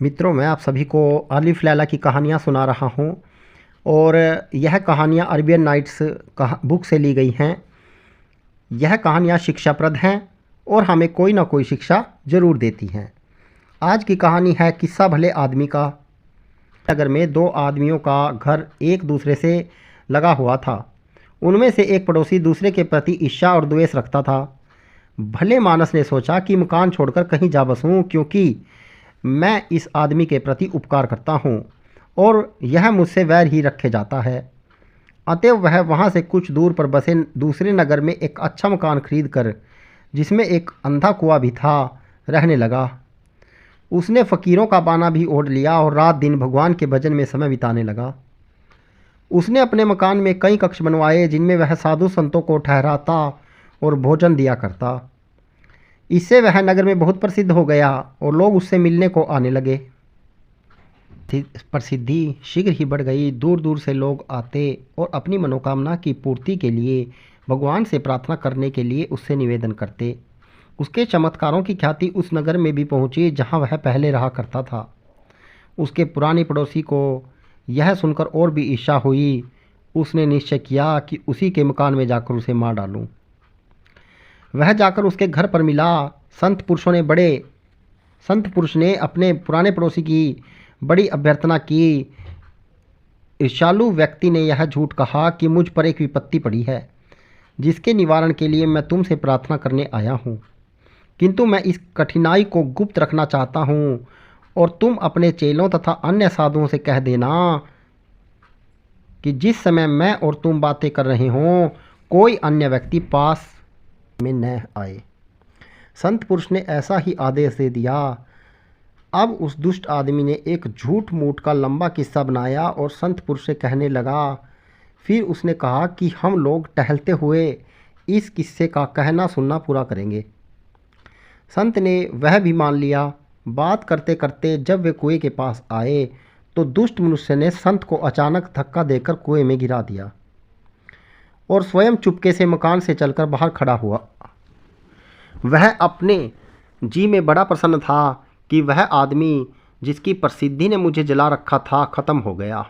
मित्रों, मैं आप सभी को आलिफ लैला की कहानियाँ सुना रहा हूँ और यह कहानियाँ अरेबियन नाइट्स बुक से ली गई हैं। यह कहानियाँ शिक्षाप्रद हैं और हमें कोई ना कोई शिक्षा ज़रूर देती हैं। आज की कहानी है किस्सा भले आदमी का। नगर में दो आदमियों का घर एक दूसरे से लगा हुआ था। उनमें से एक पड़ोसी दूसरे के प्रति ईर्ष्या और द्वेष रखता था। भले मानस ने सोचा कि मकान छोड़कर कहीं जा बसूं, क्योंकि मैं इस आदमी के प्रति उपकार करता हूँ और यह मुझसे वैर ही रखे जाता है। अतएव वह वहाँ से कुछ दूर पर बसे दूसरे नगर में एक अच्छा मकान खरीद कर, जिसमें एक अंधा कुआं भी था, रहने लगा। उसने फ़कीरों का बाना भी ओढ़ लिया और रात दिन भगवान के भजन में समय बिताने लगा। उसने अपने मकान में कई कक्ष बनवाए, जिनमें वह साधु संतों को ठहराता और भोजन दिया करता। इससे वह नगर में बहुत प्रसिद्ध हो गया और लोग उससे मिलने को आने लगे। प्रसिद्धि शीघ्र ही बढ़ गई। दूर दूर से लोग आते और अपनी मनोकामना की पूर्ति के लिए भगवान से प्रार्थना करने के लिए उससे निवेदन करते। उसके चमत्कारों की ख्याति उस नगर में भी पहुंची जहां वह पहले रहा करता था। उसके पुराने पड़ोसी को यह सुनकर और भी ईर्ष्या हुई। उसने निश्चय किया कि उसी के मकान में जाकर उसे मार डालूं। वह जाकर उसके घर पर मिला। संत पुरुष ने अपने पुराने पड़ोसी की बड़ी अभ्यर्थना की। ईर्ष्यालु व्यक्ति ने यह झूठ कहा कि मुझ पर एक विपत्ति पड़ी है, जिसके निवारण के लिए मैं तुमसे प्रार्थना करने आया हूँ। किंतु मैं इस कठिनाई को गुप्त रखना चाहता हूँ और तुम अपने चेलों तथा अन्य साधुओं से कह देना कि जिस समय मैं और तुम बातें कर रहे हों, कोई अन्य व्यक्ति पास में न आए। संत पुरुष ने ऐसा ही आदेश दे दिया। अब उस दुष्ट आदमी ने एक झूठ मूठ का लंबा किस्सा बनाया और संत पुरुष से कहने लगा। फिर उसने कहा कि हम लोग टहलते हुए इस किस्से का कहना सुनना पूरा करेंगे। संत ने वह भी मान लिया। बात करते करते जब वे कुएं के पास आए तो दुष्ट मनुष्य ने संत को अचानक धक्का देकर कुएं में गिरा दिया और स्वयं चुपके से मकान से चलकर बाहर खड़ा हुआ। वह अपने जी में बड़ा प्रसन्न था कि वह आदमी जिसकी प्रसिद्धि ने मुझे जला रखा था, खत्म हो गया।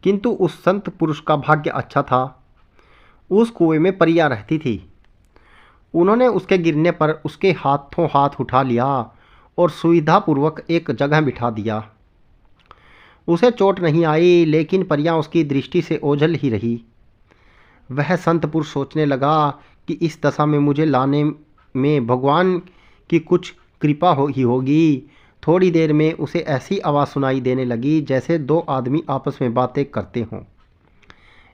किंतु उस संत पुरुष का भाग्य अच्छा था। उस कुएं में परियां रहती थी। उन्होंने उसके गिरने पर उसके हाथों हाथ उठा लिया और सुविधापूर्वक एक जगह बिठा दिया। उसे चोट नहीं आई, लेकिन परियां उसकी दृष्टि से ओझल ही रही। वह संत पुरुष सोचने लगा कि इस दशा में मुझे लाने में भगवान की कुछ कृपा ही होगी। थोड़ी देर में उसे ऐसी आवाज़ सुनाई देने लगी जैसे दो आदमी आपस में बातें करते हों।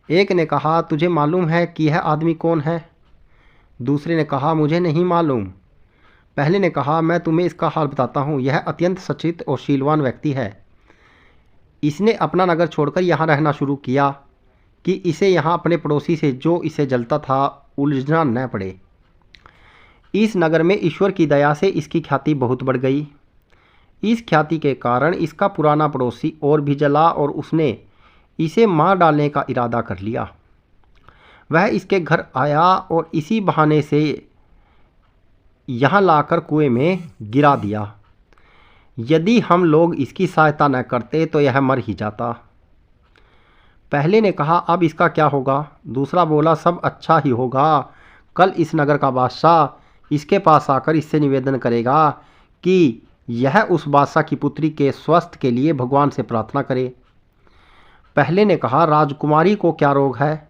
एक ने कहा, तुझे मालूम है कि यह आदमी कौन है? दूसरे ने कहा, मुझे नहीं मालूम। पहले ने कहा, मैं तुम्हें इसका हाल बताता हूँ। यह अत्यंत सचित और शीलवान व्यक्ति है। इसने अपना नगर छोड़कर यहाँ रहना शुरू किया कि इसे यहाँ अपने पड़ोसी से जो इसे जलता था उलझना न पड़े। इस नगर में ईश्वर की दया से इसकी ख्याति बहुत बढ़ गई। इस ख्याति के कारण इसका पुराना पड़ोसी और भी जला और उसने इसे मार डालने का इरादा कर लिया। वह इसके घर आया और इसी बहाने से यहाँ लाकर कुएं में गिरा दिया। यदि हम लोग इसकी सहायता न करते तो यह मर ही जाता। पहले ने कहा, अब इसका क्या होगा? दूसरा बोला, सब अच्छा ही होगा। कल इस नगर का बादशाह इसके पास आकर इससे निवेदन करेगा कि यह उस बादशाह की पुत्री के स्वास्थ्य के लिए भगवान से प्रार्थना करे। पहले ने कहा, राजकुमारी को क्या रोग है?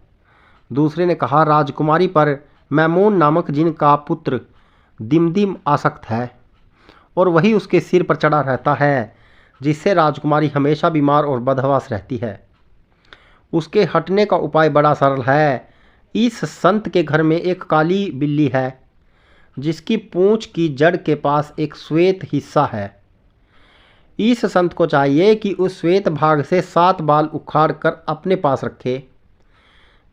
दूसरे ने कहा, राजकुमारी पर मैमून नामक जिन का पुत्र दिमदिम आसक्त है और वही उसके सिर पर चढ़ा रहता है, जिससे राजकुमारी हमेशा बीमार और बदहवास रहती है। उसके हटने का उपाय बड़ा सरल है। इस संत के घर में एक काली बिल्ली है, जिसकी पूंछ की जड़ के पास एक श्वेत हिस्सा है। इस संत को चाहिए कि उस श्वेत भाग से 7 बाल उखाड़ कर अपने पास रखे।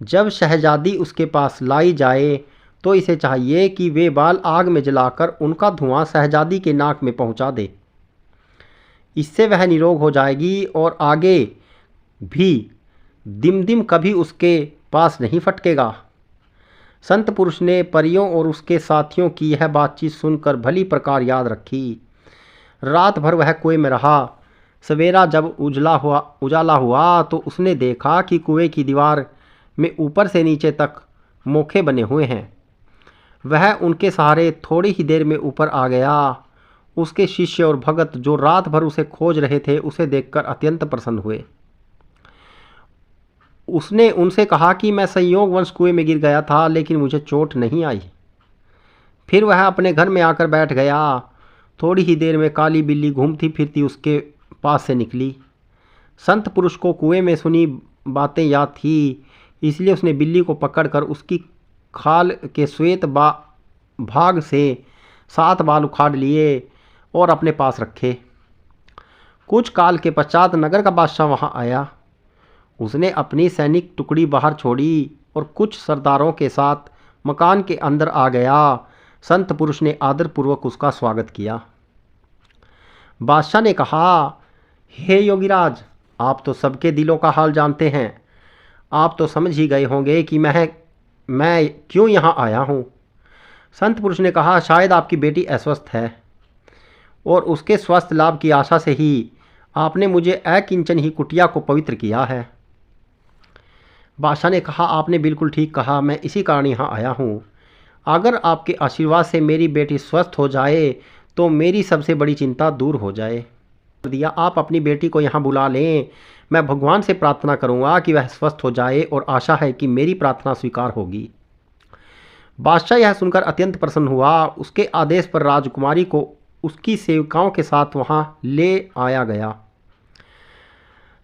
जब शहजादी उसके पास लाई जाए तो इसे चाहिए कि वे बाल आग में जलाकर उनका धुआं शहजादी के नाक में पहुंचा दे। इससे वह निरोग हो जाएगी और आगे भी दिमदिम कभी उसके पास नहीं फटकेगा। संत पुरुष ने परियों और उसके साथियों की यह बातचीत सुनकर भली प्रकार याद रखी। रात भर वह कुएं में रहा। सवेरा जब उजाला हुआ तो उसने देखा कि कुएं की दीवार में ऊपर से नीचे तक मोखे बने हुए हैं। वह उनके सहारे थोड़ी ही देर में ऊपर आ गया। उसके शिष्य और भगत जो रात भर उसे खोज रहे थे उसे देखकर अत्यंत प्रसन्न हुए। उसने उनसे कहा कि मैं संयोगवश कुएं में गिर गया था, लेकिन मुझे चोट नहीं आई। फिर वह अपने घर में आकर बैठ गया। थोड़ी ही देर में काली बिल्ली घूमती फिरती उसके पास से निकली। संत पुरुष को कुएं में सुनी बातें याद थी, इसलिए उसने बिल्ली को पकड़कर उसकी खाल के श्वेत भाग से 7 बाल उखाड़ लिए और अपने पास रखे। कुछ काल के पश्चात नगर का बादशाह वहां आया। उसने अपनी सैनिक टुकड़ी बाहर छोड़ी और कुछ सरदारों के साथ मकान के अंदर आ गया। संत पुरुष ने आदरपूर्वक उसका स्वागत किया। बादशाह ने कहा, हे योगीराज, आप तो सबके दिलों का हाल जानते हैं। आप तो समझ ही गए होंगे कि मैं क्यों यहाँ आया हूँ। संत पुरुष ने कहा, शायद आपकी बेटी अस्वस्थ है और उसके स्वस्थ लाभ की आशा से ही आपने मुझे अकिंचन ही कुटिया को पवित्र किया है। बादशाह ने कहा, आपने बिल्कुल ठीक कहा, मैं इसी कारण यहाँ आया हूँ। अगर आपके आशीर्वाद से मेरी बेटी स्वस्थ हो जाए तो मेरी सबसे बड़ी चिंता दूर हो जाए। दिया, आप अपनी बेटी को यहाँ बुला लें। मैं भगवान से प्रार्थना करूँगा कि वह स्वस्थ हो जाए और आशा है कि मेरी प्रार्थना स्वीकार होगी। बादशाह यह सुनकर अत्यंत प्रसन्न हुआ। उसके आदेश पर राजकुमारी को उसकी सेविकाओं के साथ वहाँ ले आया गया।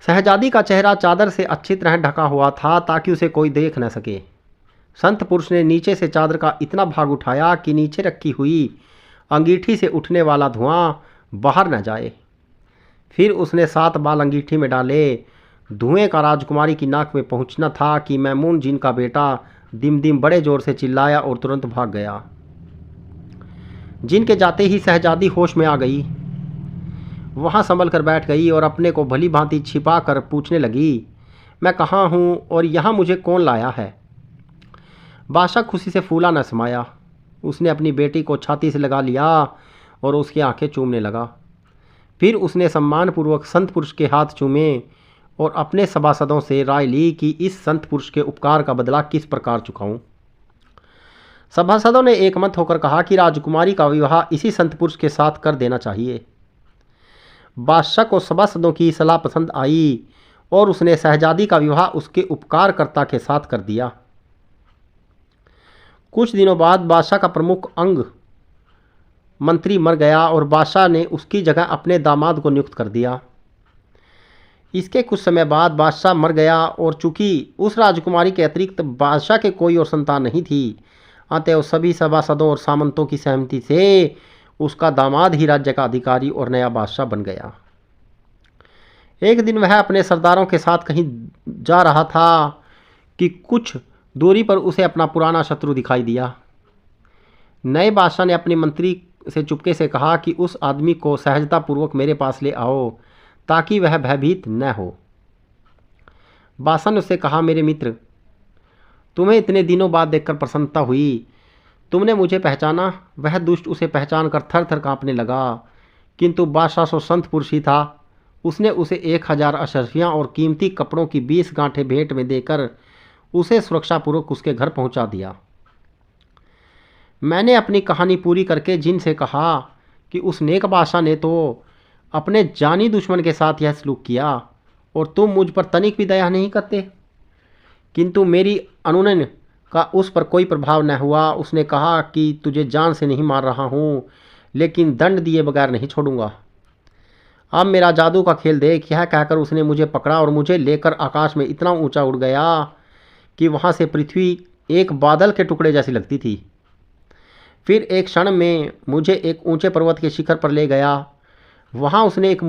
शहजादी का चेहरा चादर से अच्छी तरह ढका हुआ था ताकि उसे कोई देख न सके। संत पुरुष ने नीचे से चादर का इतना भाग उठाया कि नीचे रखी हुई अंगीठी से उठने वाला धुआं बाहर न जाए। फिर उसने 7 बाल अंगीठी में डाले। धुएं का राजकुमारी की नाक में पहुंचना था कि मैमून जिनका बेटा दिम बड़े जोर से चिल्लाया और तुरंत भाग गया। जिनके जाते ही शहजादी होश में आ गई। वहाँ संभल कर बैठ गई और अपने को भली भांति छिपा कर पूछने लगी, मैं कहाँ हूँ और यहाँ मुझे कौन लाया है। बादशाह खुशी से फूला न समाया। उसने अपनी बेटी को छाती से लगा लिया और उसकी आंखें चूमने लगा। फिर उसने सम्मानपूर्वक संत पुरुष के हाथ चूमे और अपने सभासदों से राय ली कि इस संत पुरुष के उपकार का बदला किस प्रकार चुकाऊं। सभासदों ने एकमत होकर कहा कि राजकुमारी का विवाह इसी संत पुरुष के साथ कर देना चाहिए। बादशाह को सभासदों की सलाह पसंद आई और उसने शहजादी का विवाह उसके उपकारकर्ता के साथ कर दिया। कुछ दिनों बाद बादशाह का प्रमुख अंग मंत्री मर गया और बादशाह ने उसकी जगह अपने दामाद को नियुक्त कर दिया। इसके कुछ समय बाद बादशाह मर गया और चूंकि उस राजकुमारी के अतिरिक्त बादशाह के कोई और संतान नहीं थी, अतएव सभी सभासदों और सामंतों की सहमति से उसका दामाद ही राज्य का अधिकारी और नया बादशाह बन गया। एक दिन वह अपने सरदारों के साथ कहीं जा रहा था कि कुछ दूरी पर उसे अपना पुराना शत्रु दिखाई दिया। नए बादशाह ने अपने मंत्री से चुपके से कहा कि उस आदमी को सहजतापूर्वक मेरे पास ले आओ ताकि वह भयभीत न हो। बादशाह ने उससे कहा, मेरे मित्र, तुम्हें इतने दिनों बाद देखकर प्रसन्नता हुई। तुमने मुझे पहचाना। वह दुष्ट उसे पहचान कर थर थर काँपने लगा, किंतु बादशाह सो संत पुरुष ही था। उसने उसे 1000 अशर्फियाँ और कीमती कपड़ों की 20 गांठें भेंट में देकर उसे सुरक्षापूर्वक उसके घर पहुंचा दिया। मैंने अपनी कहानी पूरी करके जिनसे कहा कि उस नेक बादशाह ने तो अपने जानी दुश्मन के साथ यह सलूक किया और तुम मुझ पर तनिक भी दया नहीं करते। किंतु मेरी अनुनय का उस पर कोई प्रभाव न हुआ। उसने कहा कि तुझे जान से नहीं मार रहा हूँ, लेकिन दंड दिए बगैर नहीं छोड़ूंगा। अब मेरा जादू का खेल देख। यह कहकर उसने मुझे पकड़ा और मुझे लेकर आकाश में इतना ऊंचा उड़ गया कि वहाँ से पृथ्वी एक बादल के टुकड़े जैसी लगती थी। फिर एक क्षण में मुझे एक ऊंचे पर्वत के शिखर पर ले गया। वहाँ उसने एक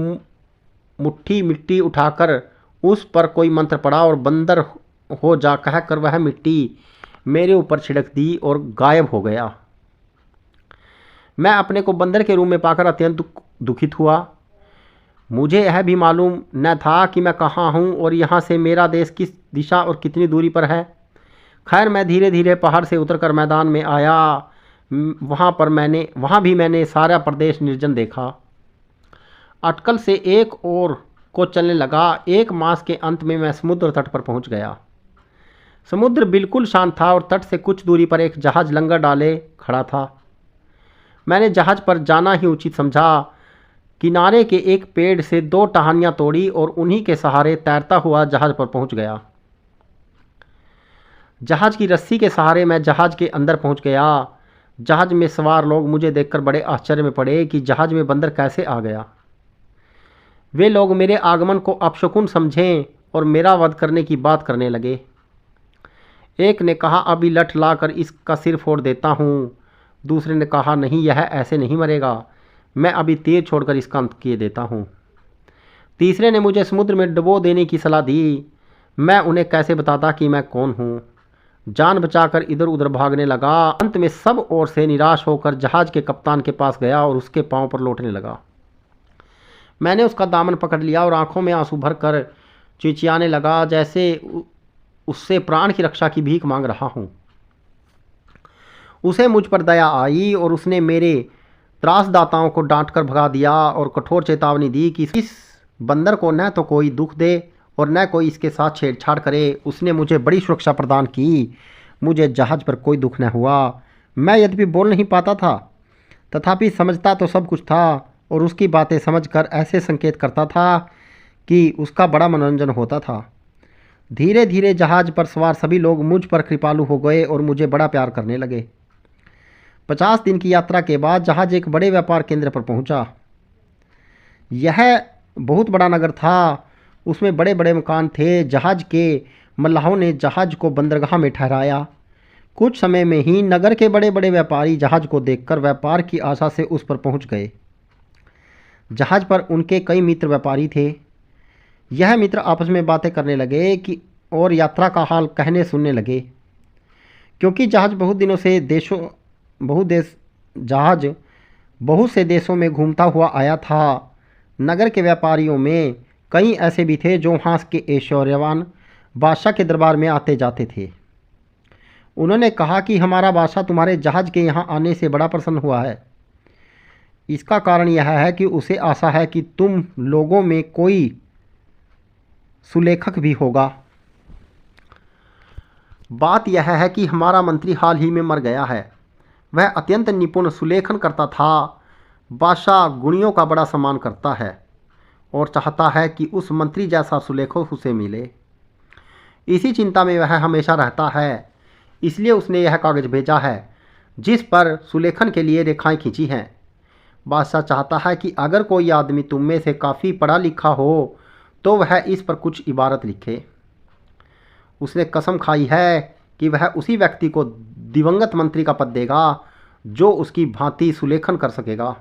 मुट्ठी मिट्टी उठाकर उस पर कोई मंत्र पड़ा और बंदर हो जा कहकर वह मिट्टी मेरे ऊपर छिड़क दी और गायब हो गया। मैं अपने को बंदर के रूप में पाकर अत्यंत दुखित हुआ। मुझे यह भी मालूम न था कि मैं कहाँ हूँ और यहाँ से मेरा देश किस दिशा और कितनी दूरी पर है। खैर, मैं धीरे धीरे पहाड़ से उतरकर मैदान में आया। वहाँ भी मैंने सारा प्रदेश निर्जन देखा। अटकल से एक और को चलने लगा। 1 मास के अंत में मैं समुद्र तट पर पहुंच गया। समुद्र बिल्कुल शांत था और तट से कुछ दूरी पर एक जहाज लंगर डाले खड़ा था। मैंने जहाज पर जाना ही उचित समझा। किनारे के एक पेड़ से 2 टहनियां तोड़ी और उन्हीं के सहारे तैरता हुआ जहाज पर पहुंच गया। जहाज की रस्सी के सहारे मैं जहाज के अंदर पहुंच गया। जहाज में सवार लोग मुझे देखकर बड़े आश्चर्य में पड़े कि जहाज में बंदर कैसे आ गया। वे लोग मेरे आगमन को अपशकुन समझें और मेरा वध करने की बात करने लगे। एक ने कहा, अभी लठ लाकर इसका सिर फोड़ देता हूँ। दूसरे ने कहा, नहीं, यह ऐसे नहीं मरेगा, मैं अभी तीर छोड़कर इसका अंत किए देता हूँ। तीसरे ने मुझे समुद्र में डुबो देने की सलाह दी। मैं उन्हें कैसे बताता कि मैं कौन हूँ। जान बचाकर इधर उधर भागने लगा। अंत में सब ओर से निराश होकर जहाज के कप्तान के पास गया और उसके पांव पर लौटने लगा। मैंने उसका दामन पकड़ लिया और आंखों में आंसू भरकर चिचियाने लगा, जैसे उससे प्राण की रक्षा की भीख मांग रहा हूँ। उसे मुझ पर दया आई और उसने मेरे त्रासदाताओं को डांटकर भगा दिया और कठोर चेतावनी दी कि इस बंदर को न तो कोई दुख दे और न कोई इसके साथ छेड़छाड़ करे। उसने मुझे बड़ी सुरक्षा प्रदान की। मुझे जहाज पर कोई दुख न हुआ। मैं यद्यपि बोल नहीं पाता था, तथापि समझता तो सब कुछ था और उसकी बातें समझकर ऐसे संकेत करता था कि उसका बड़ा मनोरंजन होता था। धीरे धीरे जहाज पर सवार सभी लोग मुझ पर कृपालु हो गए और मुझे बड़ा प्यार करने लगे। 50 दिन की यात्रा के बाद जहाज एक बड़े व्यापार केंद्र पर पहुंचा। यह बहुत बड़ा नगर था। उसमें बड़े बड़े मकान थे। जहाज के मल्लाहों ने जहाज को बंदरगाह में ठहराया। कुछ समय में ही नगर के बड़े बड़े व्यापारी जहाज को देखकर व्यापार की आशा से उस पर पहुंच गए। जहाज पर उनके कई मित्र व्यापारी थे। यह मित्र आपस में बातें करने लगे कि और यात्रा का हाल कहने सुनने लगे। क्योंकि जहाज बहुत से देशों में घूमता हुआ आया था। नगर के व्यापारियों में कई ऐसे भी थे जो वहाँ के ऐश्वर्यवान बादशाह के दरबार में आते जाते थे। उन्होंने कहा कि हमारा बादशाह तुम्हारे जहाज के यहाँ आने से बड़ा प्रसन्न हुआ है। इसका कारण यह है कि उसे आशा है कि तुम लोगों में कोई सुलेखक भी होगा। बात यह है कि हमारा मंत्री हाल ही में मर गया है। वह अत्यंत निपुण सुलेखन करता था। बादशाह गुणियों का बड़ा सम्मान करता है और चाहता है कि उस मंत्री जैसा सुलेखक उसे मिले। इसी चिंता में वह हमेशा रहता है। इसलिए उसने यह कागज भेजा है जिस पर सुलेखन के लिए रेखाएं खींची हैं। बादशाह चाहता है कि अगर कोई आदमी तुम में से काफ़ी पढ़ा लिखा हो तो वह इस पर कुछ इबारत लिखे। उसने कसम खाई है कि वह उसी व्यक्ति को दिवंगत मंत्री का पद देगा जो उसकी भांति सुलेखन कर सकेगा।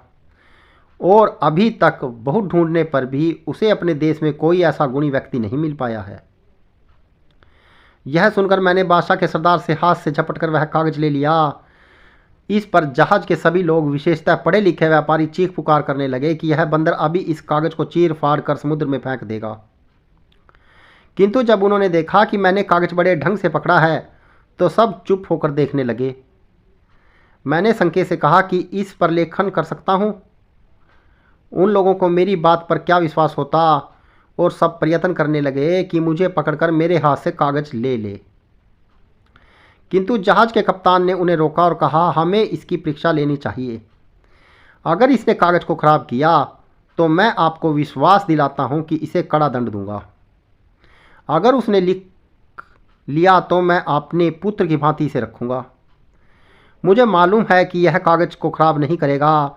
और अभी तक बहुत ढूंढने पर भी उसे अपने देश में कोई ऐसा गुणी व्यक्ति नहीं मिल पाया है। यह सुनकर मैंने बादशाह के सरदार से हाथ से झपटकर वह कागज ले लिया। इस पर जहाज के सभी लोग, विशेषतः पढ़े लिखे व्यापारी, चीख पुकार करने लगे कि यह बंदर अभी इस कागज को चीर फाड़ कर समुद्र में फेंक देगा। किंतु जब उन्होंने देखा कि मैंने कागज बड़े ढंग से पकड़ा है तो सब चुप होकर देखने लगे। मैंने संकेत से कहा कि इस पर लेखन कर सकता हूँ। उन लोगों को मेरी बात पर क्या विश्वास होता और सब प्रयत्न करने लगे कि मुझे पकड़कर मेरे हाथ से कागज ले ले। किंतु जहाज के कप्तान ने उन्हें रोका और कहा, हमें इसकी परीक्षा लेनी चाहिए। अगर इसने कागज को खराब किया तो मैं आपको विश्वास दिलाता हूं कि इसे कड़ा दंड दूंगा। अगर उसने लिख लिया तो मैं अपने पुत्र की भांति इसे रखूंगा। मुझे मालूम है कि यह कागज को खराब नहीं करेगा।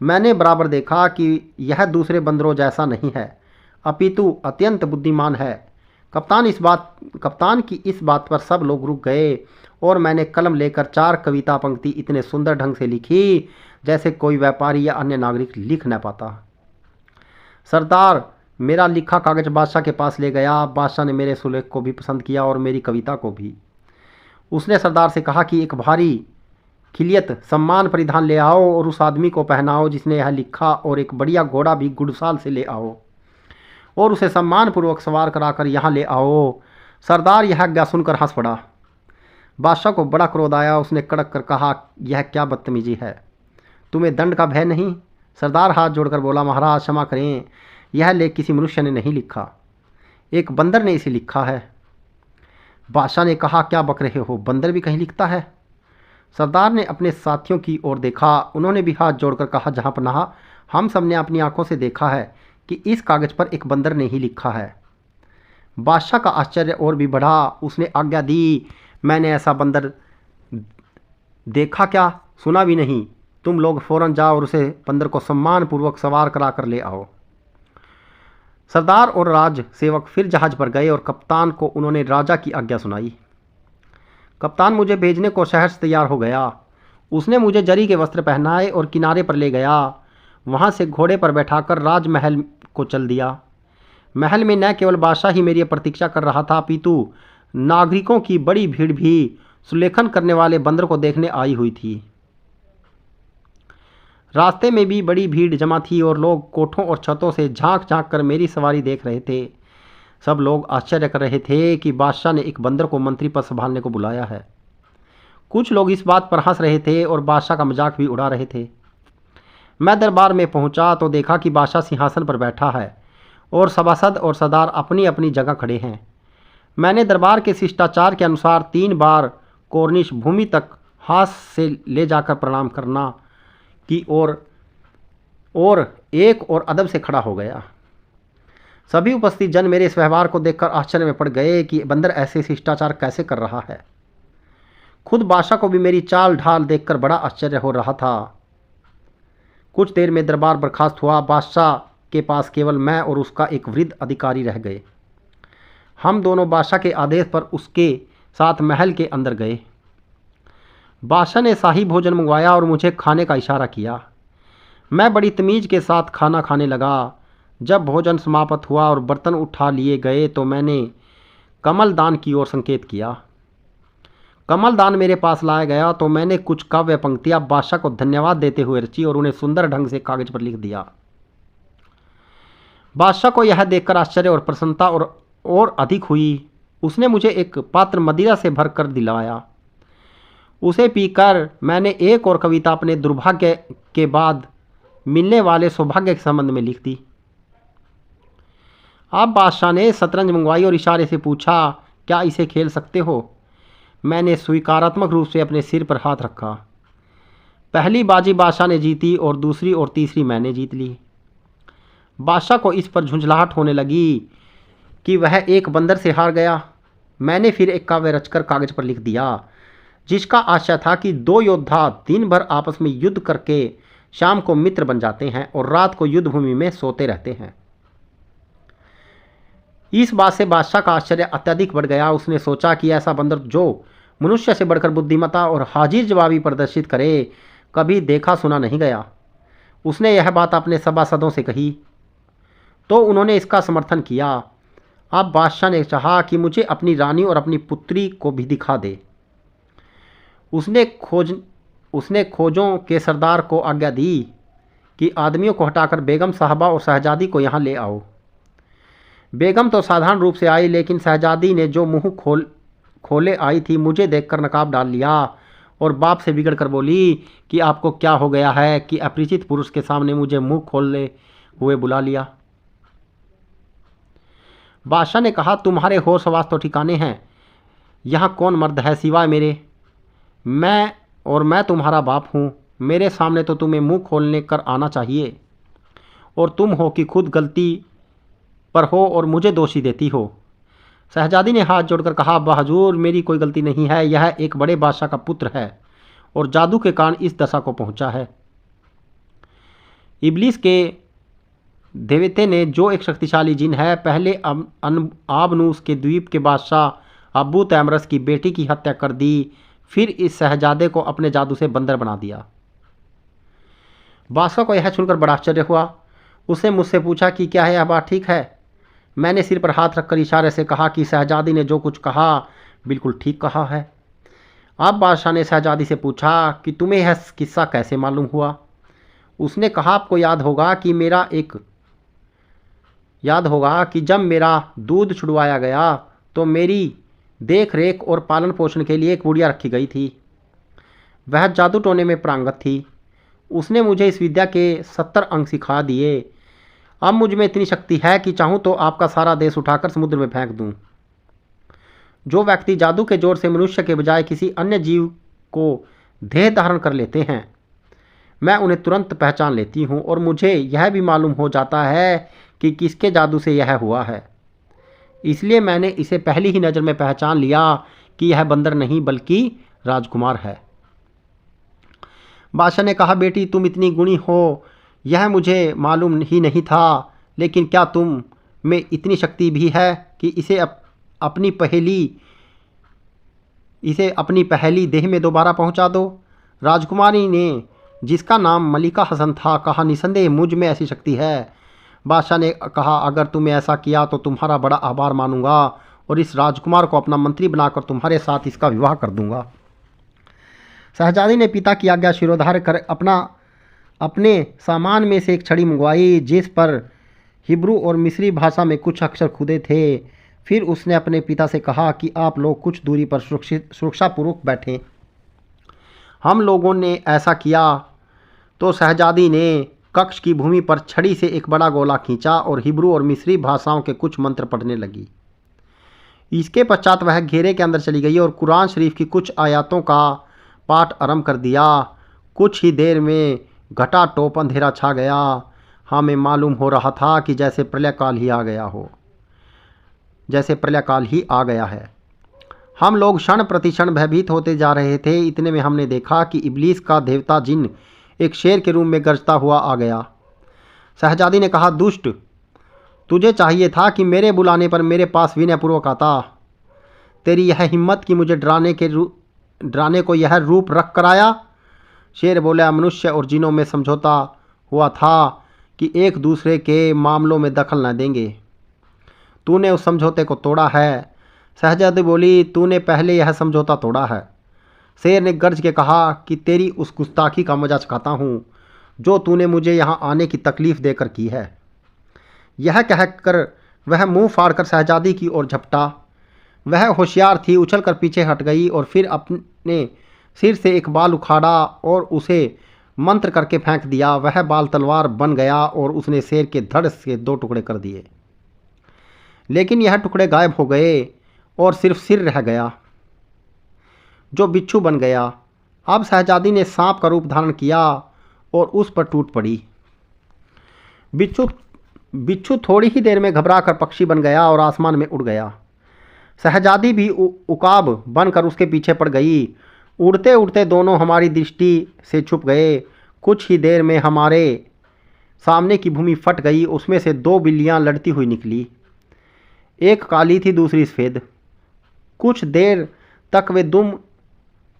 मैंने बराबर देखा कि यह दूसरे बंदरों जैसा नहीं है, अपितु अत्यंत बुद्धिमान है। कप्तान की इस बात पर सब लोग रुक गए और मैंने कलम लेकर 4 कविता पंक्ति इतने सुंदर ढंग से लिखी जैसे कोई व्यापारी या अन्य नागरिक लिख न पाता। सरदार मेरा लिखा कागज बादशाह के पास ले गया। बादशाह ने मेरे सुलेख को भी पसंद किया और मेरी कविता को भी। उसने सरदार से कहा कि एक भारी खिलियत सम्मान परिधान ले आओ और उस आदमी को पहनाओ जिसने यह लिखा, और एक बढ़िया घोड़ा भी गुड़साल से ले आओ और उसे सम्मानपूर्वक सवार कराकर यहाँ ले आओ। सरदार यह आज्ञा सुनकर हंस पड़ा। बादशाह को बड़ा क्रोध आया। उसने कड़क कर कहा, यह क्या बदतमीजी है, तुम्हें दंड का भय नहीं? सरदार हाथ जोड़कर बोला, महाराज क्षमा करें, यह लेख किसी मनुष्य ने नहीं लिखा, एक बंदर ने इसे लिखा है। बादशाह ने कहा, क्या बक रहे हो, बंदर भी कहीं लिखता है? सरदार ने अपने साथियों की ओर देखा, उन्होंने भी हाथ जोड़कर कहा, जहाँ पनाह, हम सब ने अपनी आंखों से देखा है कि इस कागज़ पर एक बंदर ने ही लिखा है। बादशाह का आश्चर्य और भी बढ़ा। उसने आज्ञा दी, मैंने ऐसा बंदर देखा क्या, सुना भी नहीं। तुम लोग फौरन जाओ और उसे बंदर को सम्मानपूर्वक सवार करा कर ले आओ। सरदार और राज सेवक फिर जहाज पर गए और कप्तान को उन्होंने राजा की आज्ञा सुनाई। कप्तान मुझे भेजने को शहर से तैयार हो गया। उसने मुझे जरी के वस्त्र पहनाए और किनारे पर ले गया। वहाँ से घोड़े पर बैठाकर राजमहल को चल दिया। महल में न केवल बादशाह ही मेरी प्रतीक्षा कर रहा था, अपितु नागरिकों की बड़ी भीड़ भी सुलेखन करने वाले बंदर को देखने आई हुई थी। रास्ते में भी बड़ी भीड़ जमा थी और लोग कोठों और छतों से झांक झांक कर मेरी सवारी देख रहे थे। सब लोग आश्चर्य कर रहे थे कि बादशाह ने एक बंदर को मंत्री पद संभालने को बुलाया है। कुछ लोग इस बात पर हंस रहे थे और बादशाह का मजाक भी उड़ा रहे थे। मैं दरबार में पहुंचा तो देखा कि बादशाह सिंहासन पर बैठा है और सभासद और सरदार अपनी अपनी जगह खड़े हैं। मैंने दरबार के शिष्टाचार के अनुसार 3 बार कोर्निश भूमि तक हाथ से ले जाकर प्रणाम करना की और एक और अदब से खड़ा हो गया। सभी उपस्थित जन मेरे इस व्यवहार को देखकर आश्चर्य में पड़ गए कि बंदर ऐसे शिष्टाचार कैसे कर रहा है। खुद बादशाह को भी मेरी चाल ढाल देखकर बड़ा आश्चर्य हो रहा था। कुछ देर में दरबार बर्खास्त हुआ। बादशाह के पास केवल मैं और उसका एक वृद्ध अधिकारी रह गए। हम दोनों बादशाह के आदेश पर उसके साथ महल के अंदर गए। बादशाह ने शाही भोजन मंगवाया और मुझे खाने का इशारा किया। मैं बड़ी तमीज़ के साथ खाना खाने लगा। जब भोजन समाप्त हुआ और बर्तन उठा लिए गए तो मैंने कमलदान की ओर संकेत किया। कमलदान मेरे पास लाया गया तो मैंने कुछ काव्य पंक्तियां बादशाह को धन्यवाद देते हुए रची और उन्हें सुंदर ढंग से कागज पर लिख दिया। बादशाह को यह देखकर आश्चर्य और प्रसन्नता और अधिक हुई। उसने मुझे एक पात्र मदिरा से भर कर दिलाया। उसे पीकर मैंने एक और कविता अपने दुर्भाग्य के बाद मिलने वाले सौभाग्य के संबंध में लिख दी। अब बादशाह ने शतरंज मंगवाई और इशारे से पूछा, क्या इसे खेल सकते हो? मैंने स्वीकारात्मक रूप से अपने सिर पर हाथ रखा। पहली बाजी बादशाह ने जीती और दूसरी और तीसरी मैंने जीत ली। बादशाह को इस पर झुंझलाहट होने लगी कि वह एक बंदर से हार गया। मैंने फिर एक काव्य रचकर कागज पर लिख दिया, जिसका आशय था कि 2 योद्धा दिन भर आपस में युद्ध करके शाम को मित्र बन जाते हैं और रात को युद्ध भूमि में सोते रहते हैं। इस बात से बादशाह का आश्चर्य अत्यधिक बढ़ गया। उसने सोचा कि ऐसा बंदर जो मनुष्य से बढ़कर बुद्धिमत्ता और हाजिर जवाबी प्रदर्शित करे, कभी देखा सुना नहीं गया। उसने यह बात अपने सभासदों से कही तो उन्होंने इसका समर्थन किया। अब बादशाह ने चाहा कि मुझे अपनी रानी और अपनी पुत्री को भी दिखा दे। उसने खोजों के सरदार को आज्ञा दी कि आदमियों को हटाकर बेगम साहबा और शहजादी को यहाँ ले आओ। बेगम तो साधारण रूप से आई, लेकिन शहजादी ने जो मुंह खोले आई थी, मुझे देखकर नकाब डाल लिया और बाप से बिगड़ कर बोली कि आपको क्या हो गया है कि अपरिचित पुरुष के सामने मुझे मुंह खोले हुए बुला लिया। बादशाह ने कहा, तुम्हारे होश हवास तो ठिकाने हैं। यहाँ कौन मर्द है सिवाय मेरे? मैं तुम्हारा बाप हूँ। मेरे सामने तो तुम्हें मुंह खोलने कर आना चाहिए, और तुम हो कि खुद गलती पर हो और मुझे दोषी देती हो। शहजादी ने हाथ जोड़कर कहा, बहादुर, मेरी कोई गलती नहीं है। यह एक बड़े बादशाह का पुत्र है और जादू के कारण इस दशा को पहुंचा है। इब्लिस के देवते ने, जो एक शक्तिशाली जिन है, पहले आबनूस के द्वीप के बादशाह अबू तैमरस की बेटी की हत्या कर दी, फिर इस शहजादे को अपने जादू से बंदर बना दिया। बादशाह को यह सुनकर बड़ा आश्चर्य हुआ। उसने मुझसे पूछा कि क्या यह बात ठीक है? मैंने सिर पर हाथ रखकर इशारे से कहा कि शहजादी ने जो कुछ कहा बिल्कुल ठीक कहा है। अब बादशाह ने शहजादी से पूछा कि तुम्हें यह किस्सा कैसे मालूम हुआ? उसने कहा, आपको याद होगा कि जब मेरा दूध छुड़वाया गया तो मेरी देख रेख और पालन पोषण के लिए एक बुढ़िया रखी गई थी। वह जादू टोने में पारंगत थी। उसने मुझे इस विद्या के 70 अंक सिखा दिए। अब मुझ में इतनी शक्ति है कि चाहूँ तो आपका सारा देश उठाकर समुद्र में फेंक दूँ। जो व्यक्ति जादू के जोर से मनुष्य के बजाय किसी अन्य जीव को देह धारण कर लेते हैं, मैं उन्हें तुरंत पहचान लेती हूँ और मुझे यह भी मालूम हो जाता है कि किसके जादू से यह हुआ है। इसलिए मैंने इसे पहली ही नज़र में पहचान लिया कि यह बंदर नहीं बल्कि राजकुमार है। बादशाह ने कहा, बेटी तुम इतनी गुणी हो यह मुझे मालूम ही नहीं था, लेकिन क्या तुम में इतनी शक्ति भी है कि इसे अपनी पहली देह में दोबारा पहुंचा दो। राजकुमारी ने, जिसका नाम मलिका हसन था, कहा, निसंदेह मुझ में ऐसी शक्ति है। बादशाह ने कहा, अगर तुमने ऐसा किया तो तुम्हारा बड़ा आभार मानूंगा और इस राजकुमार को अपना मंत्री बनाकर तुम्हारे साथ इसका विवाह कर दूंगा। शहजादी ने पिता की आज्ञा शिरोधार्य कर अपने सामान में से एक छड़ी मंगवाई जिस पर हिब्रू और मिस्री भाषा में कुछ अक्षर खुदे थे। फिर उसने अपने पिता से कहा कि आप लोग कुछ दूरी पर सुरक्षापूर्वक बैठें। हम लोगों ने ऐसा किया तो शहजादी ने कक्ष की भूमि पर छड़ी से एक बड़ा गोला खींचा और हिब्रू और मिस्री भाषाओं के कुछ मंत्र पढ़ने लगी। इसके पश्चात वह घेरे के अंदर चली गई और कुरान शरीफ की कुछ आयतों का पाठ आरंभ कर दिया। कुछ ही देर में घटाटोप अंधेरा छा गया। हमें मालूम हो रहा था कि जैसे प्रलयकाल ही आ गया है। हम लोग क्षण प्रतिक्षण भयभीत होते जा रहे थे। इतने में हमने देखा कि इब्लीस का देवता जिन एक शेर के रूप में गरजता हुआ आ गया। शहजादी ने कहा, दुष्ट, तुझे चाहिए था कि मेरे बुलाने पर मेरे पास विनयपूर्वक आता। तेरी यह हिम्मत कि मुझे डराने को यह रूप रख कर आया। शेर बोला, मनुष्य और जिनों में समझौता हुआ था कि एक दूसरे के मामलों में दखल न देंगे। तूने उस समझौते को तोड़ा है। शहजादी बोली, तूने पहले यह समझौता तोड़ा है। शेर ने गर्ज के कहा कि तेरी उस गुस्ताखी का मजा चखाता हूँ जो तूने मुझे यहाँ आने की तकलीफ़ देकर की है। यह कहकर वह मुंह फाड़कर शहजादी की ओर झपटा। वह होशियार थी, उछलकर पीछे हट गई और फिर अपने सिर से एक बाल उखाड़ा और उसे मंत्र करके फेंक दिया। वह बाल तलवार बन गया और उसने शेर के धड़ से 2 टुकड़े कर दिए, लेकिन यह टुकड़े गायब हो गए और सिर्फ सिर रह गया जो बिच्छू बन गया। अब शहजादी ने सांप का रूप धारण किया और उस पर टूट पड़ी। बिच्छू थोड़ी ही देर में घबरा कर पक्षी बन गया और आसमान में उड़ गया। शहजादी भी उकाब बनकर उसके पीछे पड़ गई। उड़ते उड़ते दोनों हमारी दृष्टि से छुप गए। कुछ ही देर में हमारे सामने की भूमि फट गई। उसमें से 2 बिल्लियां लड़ती हुई निकली। एक काली थी, दूसरी सफ़ेद। कुछ देर तक वे दुम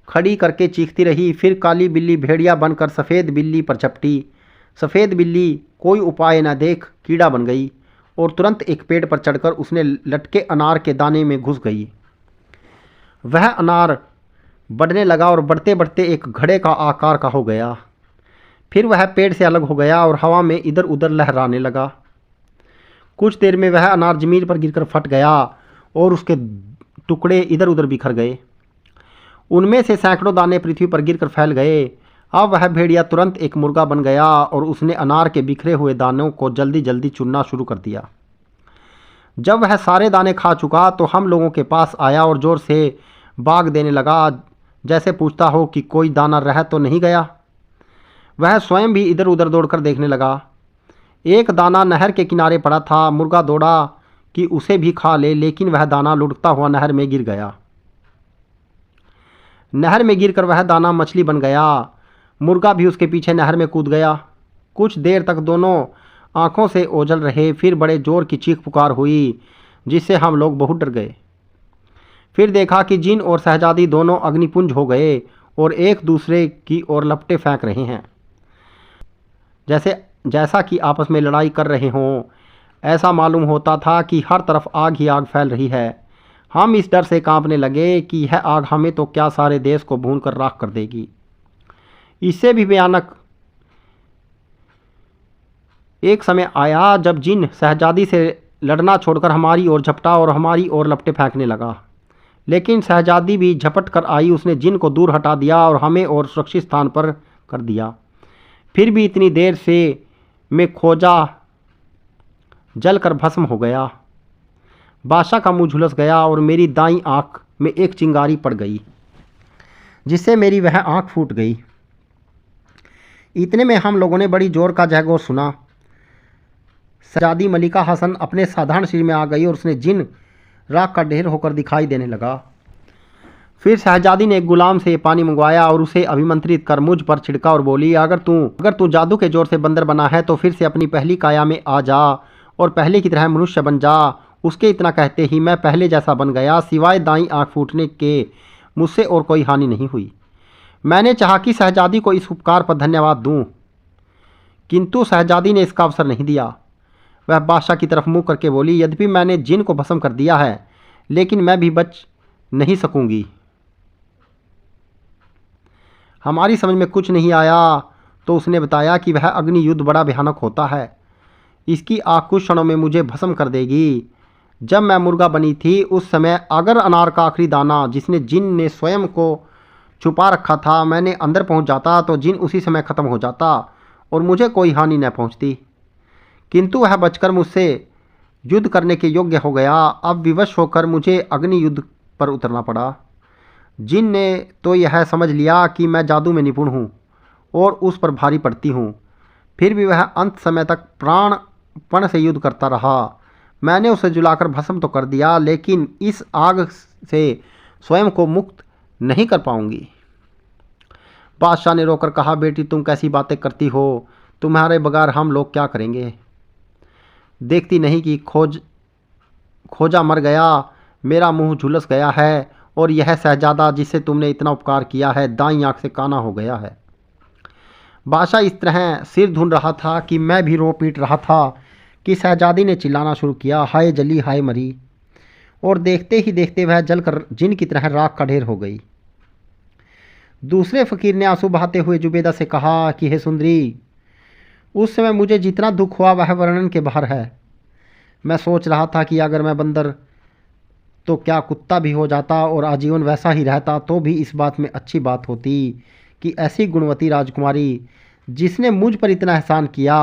खड़ी करके चीखती रही। फिर काली बिल्ली भेड़िया बनकर सफ़ेद बिल्ली पर झपटी। सफ़ेद बिल्ली कोई उपाय न देख कीड़ा बन गई और तुरंत एक पेड़ पर चढ़कर उसने लटके अनार के दाने में घुस गई। वह अनार बढ़ने लगा और बढ़ते बढ़ते एक घड़े का आकार का हो गया। फिर वह पेड़ से अलग हो गया और हवा में इधर उधर लहराने लगा। कुछ देर में वह अनार ज़मीन पर गिरकर फट गया और उसके टुकड़े इधर उधर बिखर गए। उनमें से सैकड़ों दाने पृथ्वी पर गिरकर फैल गए। अब वह भेड़िया तुरंत एक मुर्गा बन गया और उसने अनार के बिखरे हुए दानों को जल्दी जल्दी चुनना शुरू कर दिया। जब वह सारे दाने खा चुका तो हम लोगों के पास आया और ज़ोर से बाग देने लगा, जैसे पूछता हो कि कोई दाना रह तो नहीं गया। वह स्वयं भी इधर उधर दौड़कर देखने लगा। एक दाना नहर के किनारे पड़ा था। मुर्गा दौड़ा कि उसे भी खा ले, लेकिन वह दाना लुढ़कता हुआ नहर में गिर गया। नहर में गिरकर वह दाना मछली बन गया। मुर्गा भी उसके पीछे नहर में कूद गया। कुछ देर तक दोनों आंखों से ओझल रहे। फिर बड़े जोर की चीख पुकार हुई जिससे हम लोग बहुत डर गए। फिर देखा कि जिन और शहजादी दोनों अग्निपुंज हो गए और एक दूसरे की ओर लपटे फेंक रहे हैं, जैसा कि आपस में लड़ाई कर रहे हों। ऐसा मालूम होता था कि हर तरफ आग ही आग फैल रही है। हम इस डर से कांपने लगे कि यह आग हमें तो क्या सारे देश को भून कर राख कर देगी। इससे भी भयानक एक समय आया जब जिन शहजादी से लड़ना छोड़कर हमारी ओर झपटा और हमारी ओर लपटे फेंकने लगा, लेकिन शहजादी भी झपट कर आई। उसने जिन को दूर हटा दिया और हमें और सुरक्षित स्थान पर कर दिया। फिर भी इतनी देर से मैं खोजा जलकर भस्म हो गया। बादशाह का मुंह झुलस गया और मेरी दाईं आंख में एक चिंगारी पड़ गई, जिससे मेरी वह आंख फूट गई। इतने में हम लोगों ने बड़ी जोर का जयघोष सुना। शहजादी मलिका हसन अपने साधारण शरीर में आ गई और उसने जिन राख का ढेर होकर दिखाई देने लगा। फिर शहजादी ने एक गुलाम से पानी मंगवाया और उसे अभिमंत्रित कर मुझ पर छिड़का और बोली, अगर तू जादू के जोर से बंदर बना है तो फिर से अपनी पहली काया में आ जा और पहले की तरह मनुष्य बन जा। उसके इतना कहते ही मैं पहले जैसा बन गया, सिवाय दाईं आंख फूटने के मुझसे और कोई हानि नहीं हुई। मैंने चाहा कि शहजादी को इस उपकार पर धन्यवाद दूं, किंतु शहजादी ने इसका अवसर नहीं दिया। वह बादशाह की तरफ मुंह करके बोली, यद्यपि मैंने जिन को भस्म कर दिया है, लेकिन मैं भी बच नहीं सकूंगी। हमारी समझ में कुछ नहीं आया तो उसने बताया कि वह अग्नि युद्ध बड़ा भयानक होता है। इसकी आग कुछ क्षणों में मुझे भस्म कर देगी। जब मैं मुर्गा बनी थी उस समय अगर अनार का आखिरी दाना जिसने जिन ने स्वयं को छुपा रखा था मैंने अंदर पहुंच जाता तो जिन उसी समय खत्म हो जाता और मुझे कोई हानि न पहुंचती, किंतु वह बचकर मुझसे युद्ध करने के योग्य हो गया। अब विवश होकर मुझे अग्नि युद्ध पर उतरना पड़ा। जिन ने तो यह समझ लिया कि मैं जादू में निपुण हूँ और उस पर भारी पड़ती हूँ, फिर भी वह अंत समय तक प्राणपण से युद्ध करता रहा। मैंने उसे जलाकर भस्म तो कर दिया, लेकिन इस आग से स्वयं को मुक्त नहीं कर पाऊंगी। बादशाह ने रोकर कहा, बेटी तुम कैसी बातें करती हो, तुम्हारे बगैर हम लोग क्या करेंगे। देखती नहीं कि खोजा मर गया, मेरा मुंह झुलस गया है और यह शहजादा जिससे तुमने इतना उपकार किया है दाईं आंख से काना हो गया है। बादशाह इस तरह सिर धुन रहा था कि मैं भी रो पीट रहा था कि शहजादी ने चिल्लाना शुरू किया, हाय जली हाय मरी, और देखते ही देखते वह जलकर जिन की तरह राख का ढेर हो गई। दूसरे फकीर ने आंसू बहाते हुए जुबेदा से कहा कि हे सुंदरी, उस समय मुझे जितना दुख हुआ वह वर्णन के बाहर है। मैं सोच रहा था कि अगर मैं बंदर तो क्या कुत्ता भी हो जाता और आजीवन वैसा ही रहता तो भी इस बात में अच्छी बात होती कि ऐसी गुणवती राजकुमारी जिसने मुझ पर इतना एहसान किया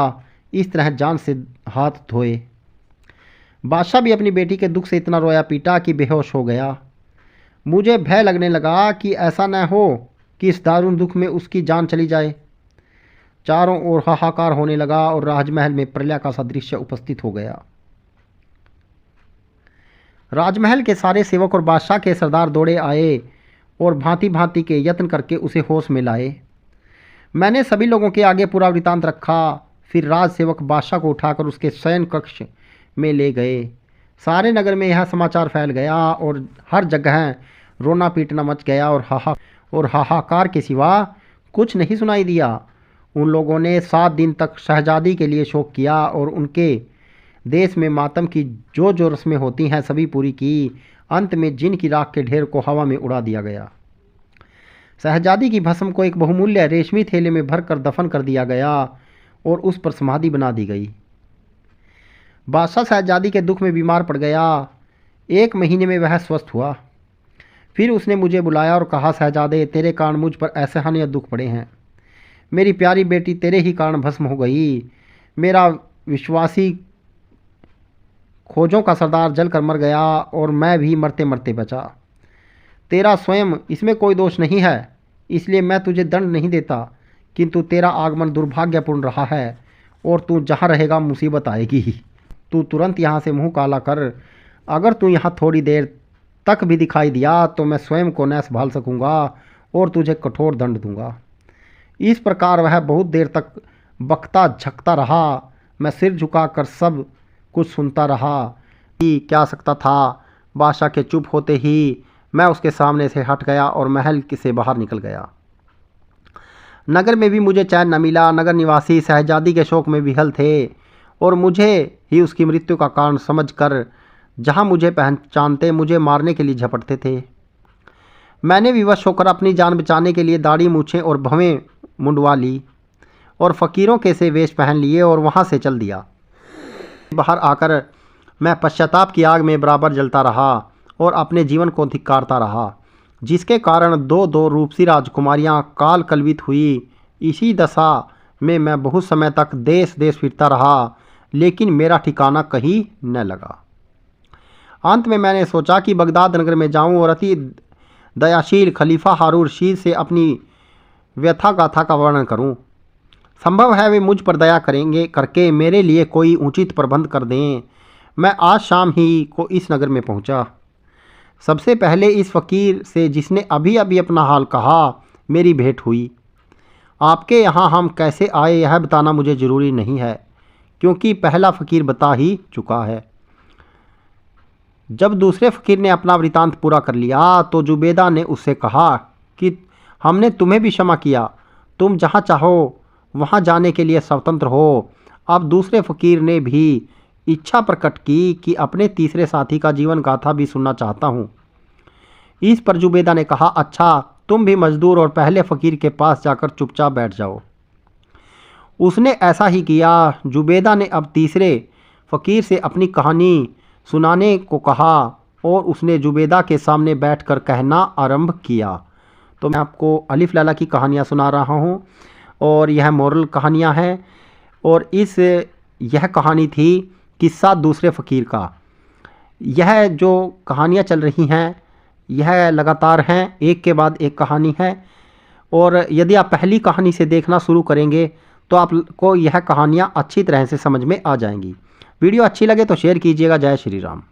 इस तरह जान से हाथ धोए। बादशाह भी अपनी बेटी के दुख से इतना रोया पीटा कि बेहोश हो गया। मुझे भय लगने लगा कि ऐसा न हो कि इस दारुण दुख में उसकी जान चली जाए। चारों ओर हाहाकार होने लगा और राजमहल में प्रलय का सा दृश्य उपस्थित हो गया। राजमहल के सारे सेवक और बादशाह के सरदार दौड़े आए और भांति भांति के यत्न करके उसे होश में लाए। मैंने सभी लोगों के आगे पूरा वृतांत रखा। फिर राज सेवक बादशाह को उठाकर उसके शयन कक्ष में ले गए। सारे नगर में यह समाचार फैल गया और हर जगह रोना पीटना मच गया और हाहाकार के सिवा कुछ नहीं सुनाई दिया। उन लोगों ने 7 दिन तक शहजादी के लिए शोक किया और उनके देश में मातम की जो रस्में होती हैं सभी पूरी की। अंत में जिन की राख के ढेर को हवा में उड़ा दिया गया। शहजादी की भस्म को एक बहुमूल्य रेशमी थैले में भरकर दफन कर दिया गया और उस पर समाधि बना दी गई। बादशाह शहजादी के दुख में बीमार पड़ गया। 1 महीने में वह स्वस्थ हुआ। फिर उसने मुझे बुलाया और कहा, शहजादे तेरे कारण मुझ पर असहनीय दुख पड़े हैं। मेरी प्यारी बेटी तेरे ही कारण भस्म हो गई। मेरा विश्वासी खोजों का सरदार जलकर मर गया और मैं भी मरते मरते बचा। तेरा स्वयं इसमें कोई दोष नहीं है, इसलिए मैं तुझे दंड नहीं देता, किंतु तेरा आगमन दुर्भाग्यपूर्ण रहा है और तू जहाँ रहेगा मुसीबत आएगी ही। तू तुरंत यहाँ से मुंह काला कर। अगर तू यहाँ थोड़ी देर तक भी दिखाई दिया तो मैं स्वयं को न संभाल सकूँगा और तुझे कठोर दंड दूंगा। इस प्रकार वह बहुत देर तक बकता झकता रहा। मैं सिर झुकाकर सब कुछ सुनता रहा कि क्या सकता था। बादशाह के चुप होते ही मैं उसके सामने से हट गया और महल से बाहर निकल गया। नगर में भी मुझे चैन न मिला। नगर निवासी शहजादी के शोक में विहल थे और मुझे ही उसकी मृत्यु का कारण समझकर जहां मुझे पहचानते मुझे मारने के लिए झपटते थे। मैंने विवश होकर अपनी जान बचाने के लिए दाढ़ी मूछें और भवें मुंडवा ली और फ़कीरों के से वेश पहन लिए और वहाँ से चल दिया। बाहर आकर मैं पश्चाताप की आग में बराबर जलता रहा और अपने जीवन को धिक्कारता रहा, जिसके कारण 2 रूपसी राजकुमारियां काल कलवित हुई। इसी दशा में मैं बहुत समय तक देश देश फिरता रहा, लेकिन मेरा ठिकाना कहीं न लगा। अंत में मैंने सोचा कि बगदाद नगर में जाऊं और अति दयाशील खलीफा हारून रशीद से अपनी व्यथा गाथा का वर्णन करूं। संभव है वे मुझ पर दया करेंगे करके मेरे लिए कोई उचित प्रबंध कर दें। मैं आज शाम ही को इस नगर में पहुंचा। सबसे पहले इस फ़कीर से, जिसने अभी अभी अपना हाल कहा, मेरी भेंट हुई। आपके यहाँ हम कैसे आए यह बताना मुझे ज़रूरी नहीं है, क्योंकि पहला फ़कीर बता ही चुका है। जब दूसरे फ़कीर ने अपना वृतांत पूरा कर लिया तो जुबैदा ने उससे कहा कि हमने तुम्हें भी क्षमा किया, तुम जहाँ चाहो वहाँ जाने के लिए स्वतंत्र हो। अब दूसरे फ़कीर ने भी इच्छा प्रकट की कि अपने तीसरे साथी का जीवन गाथा भी सुनना चाहता हूँ। इस पर जुबैदा ने कहा, अच्छा तुम भी मजदूर और पहले फ़कीर के पास जाकर चुपचाप बैठ जाओ। उसने ऐसा ही किया। जुबैदा ने अब तीसरे फ़कीर से अपनी कहानी सुनाने को कहा और उसने जुबैदा के सामने बैठकर कहना आरंभ किया। तो मैं आपको अलिफ लैला की कहानियाँ सुना रहा हूँ और यह मोरल कहानियाँ हैं। और यह कहानी थी किस्सा दूसरे फ़कीर का। यह जो कहानियाँ चल रही हैं यह लगातार हैं, एक के बाद एक कहानी है। और यदि आप पहली कहानी से देखना शुरू करेंगे तो आपको यह कहानियाँ अच्छी तरह से समझ में आ जाएंगी। वीडियो अच्छी लगे तो शेयर कीजिएगा। जय श्री राम।